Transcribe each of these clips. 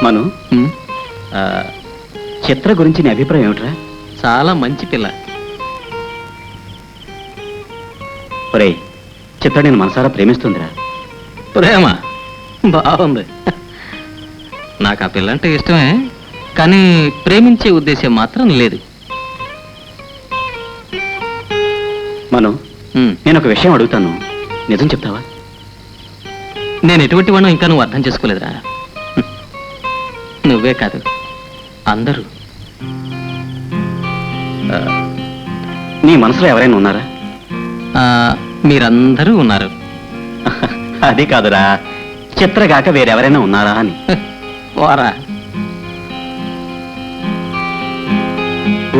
మను, ఆ, చిత్ర గురించి నీ అభిప్రాయం ఏమిట్రా? చాలా మంచి పిల్ల. ఒరే, చిత్ర నేను మనసారా ప్రేమిస్తుందిరా. ప్రేమ బాగుంది. నాకు ఆ పిల్ల అంటే ఇష్టమే, కానీ ప్రేమించే ఉద్దేశం మాత్రం లేదు. మను, నేను ఒక విషయం అడుగుతాను, నిజం చెప్తావా? నేను ఎటువంటి వాడినో ఇంకా నువ్వు అర్థం చేసుకోలేదురా. నువ్వే కాదు, అందరూ. నీ మనసులో ఎవరైనా ఉన్నారా? మీరందరూ ఉన్నారు. అది కాదురా, చిత్రగాక వేరెవరైనా ఉన్నారా అని. వారా,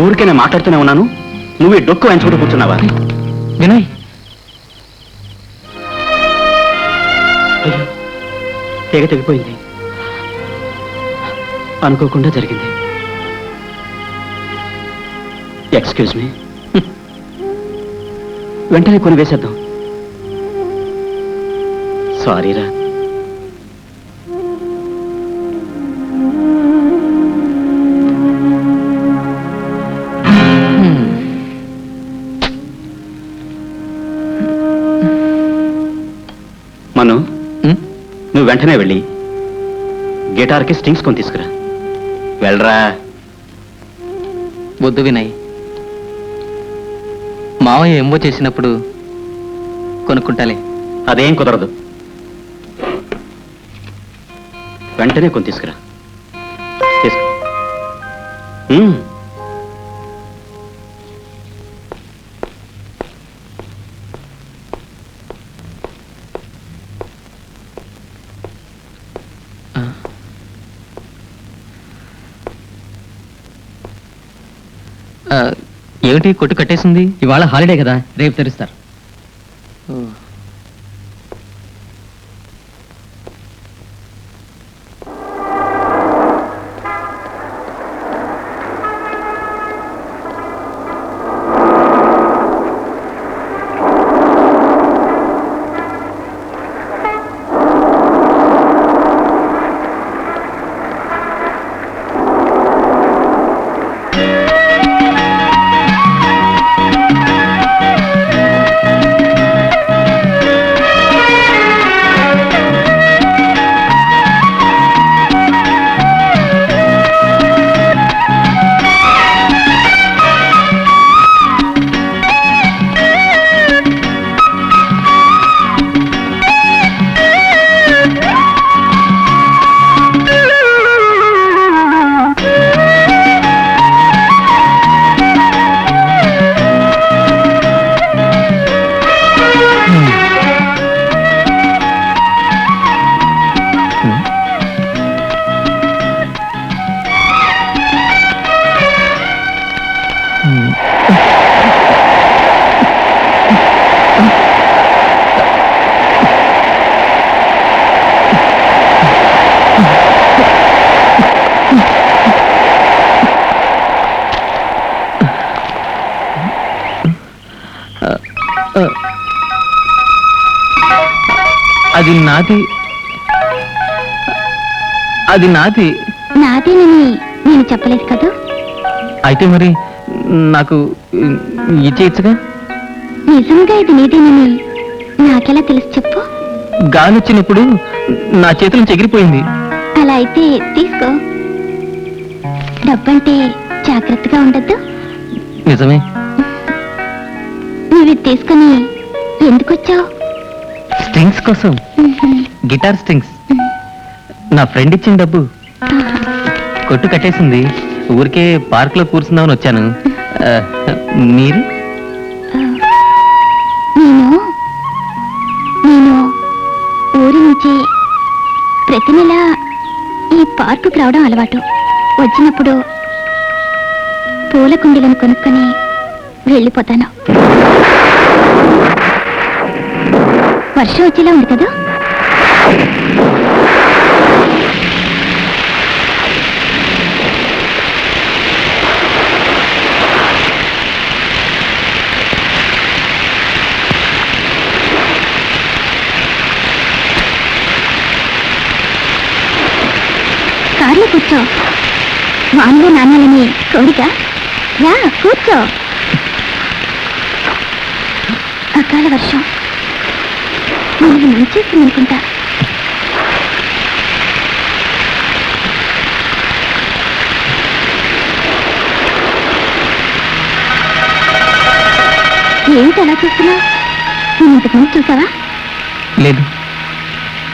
ఊరికే నేను మాట్లాడుతూనే ఉన్నాను, నువ్వు ఈ డొక్కు ఎంచుకుంటూ కూర్చున్నావా? వినయ్, అయ్యో, తెగ తెగిపోయింది, అనుకోకుండా జరిగింది. Excuse me. వెంటనే కొని వేసేద్దాం. సారీరా. మను, నువ్వు వెంటనే వెళ్ళి గిటార్కి స్ట్రింగ్స్ కొని తీసుకురా. వెళ్ళరా. వద్దు వినయ్, మావయ్య ఎంబో చేసినప్పుడు కొనుక్కుంటాలే. అదేం కుదరదు, వెంటనే కొని తీసుకురా. తీసుకు. ఏమిటి కొట్టు కట్టేసింది? ఇవాళ హాలిడే కదా, రేపు తెరుస్తారు. అది నాది, అది నాది. నాదేనని నేను చెప్పలేదు కదా. అయితే మరి నాకు ఇచ్చేయచ్చుగా. నిజంగా ఇది నీదేనని నాకెలా తెలుసు చెప్పు? గాలి వచ్చినప్పుడు నా చేతులు చెగిరిపోయింది. అలా అయితే తీసుకో. డబ్బంటే జాగ్రత్తగా ఉండద్దు. నిజమే. నువ్వు తీసుకుని ఎందుకు వచ్చావు? స్ట్రింగ్స్ కోసం. Guitar strings. నా ఫ్రెండ్ ఇచ్చిన డబ్బు. కొట్టు కట్టేసింది, ఊరికే పార్క్ లో కూర్చుందామని వచ్చాను. మీరు? నేను ఊరి నుంచి ప్రతి నెల ఈ పార్కుకు రావడం అలవాటు. వచ్చినప్పుడు పూల కుండీలను కొనుక్కొని వెళ్ళిపోతాను. వర్షం వచ్చేలా ఉంది కదా. కార్లో కూర్చో. వాన్లో నానాలని కోరిక. రా కూర్చో. అకాల వర్షం మనకి మంచేస్తుందనుకుంటా. ఏమిటి అలా చూస్తున్నావు? నేను ఇంతకుముందు చూసావా? లేదు.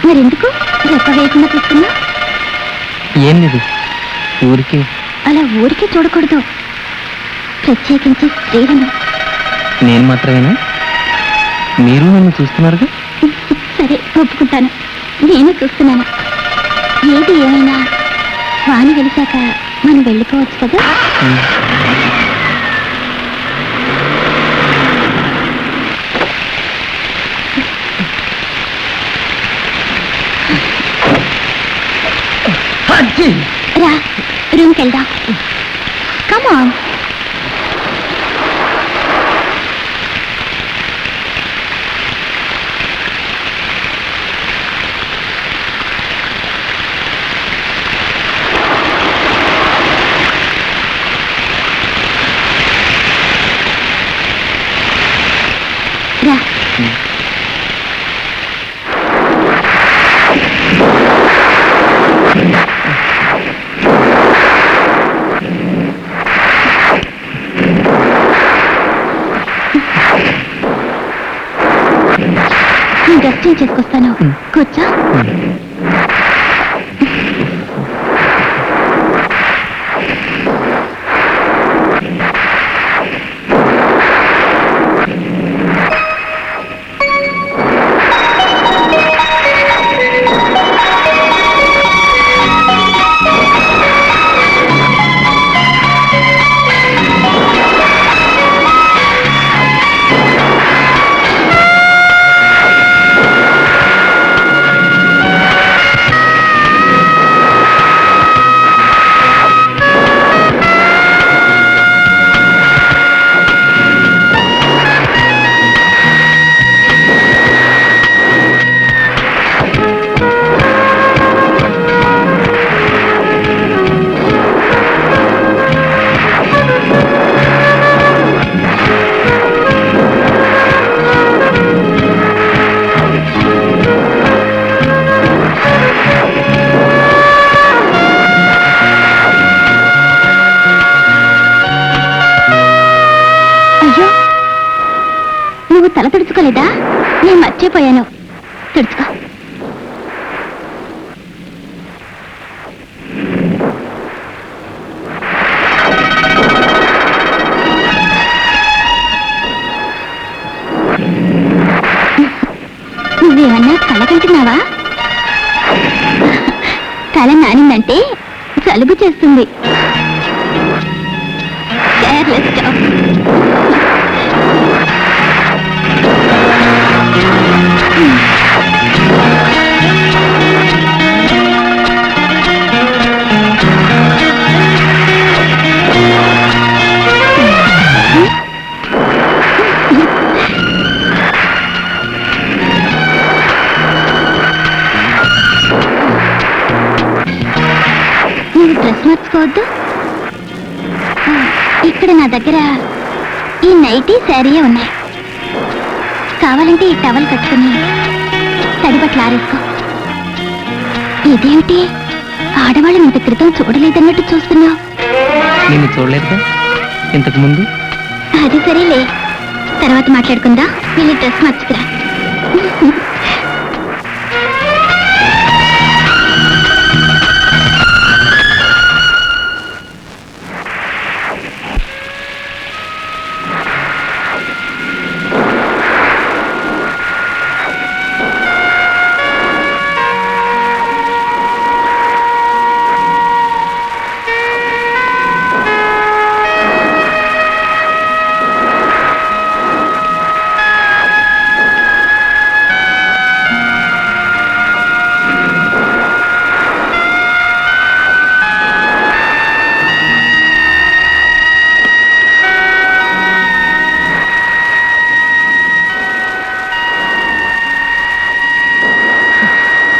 మరెందుకు రెప్ప వేయకుండా చూస్తున్నా? ఏం లేదు, ఊరికే. అలా ఊరికే చూడకూడదు, ప్రత్యేకించి స్త్రీలను. నేను మాత్రమేనా? మీరు నన్ను చూస్తున్నారుగా. సరే ఒప్పుకుంటాను, నేను చూస్తున్నాను. ఏది ఏమైనా వాణి వెలిసాక మనం వెళ్ళిపోవచ్చు కదా. రా రూమ్కి వెళ్దాం. కమాన్. రా. నేను డ్రెస్ చేంజ్ చేసుకొస్తాను, కూర్చో. నువ్వు తల తుడుచుకోలేదా? నేను మర్చిపోయాను, తుడుచుకో. నువ్వేమన్నా కళ కంటున్నావా? కళ నానిందంటే జలుబు చేస్తుంది. Careless dog. నువ్వు డ్రెస్ మార్చుకోవద్దు. ఇక్కడ నా దగ్గర ఈ నైటీ శారీయే ఉన్నాయి. కావాలంటే ఈ టవల్ కట్టుకుని తడిబట్లు ఆరేసుకో. ఇదేమిటి ఆడవాళ్ళని ఇంత క్రితం చూడలేదన్నట్టు చూస్తున్నావు? నేను చూడలేదుగా ఇంతకు ముందు. అది సరేలే, తర్వాత మాట్లాడుకుందా. వెళ్ళి డ్రెస్ మార్చుకురా.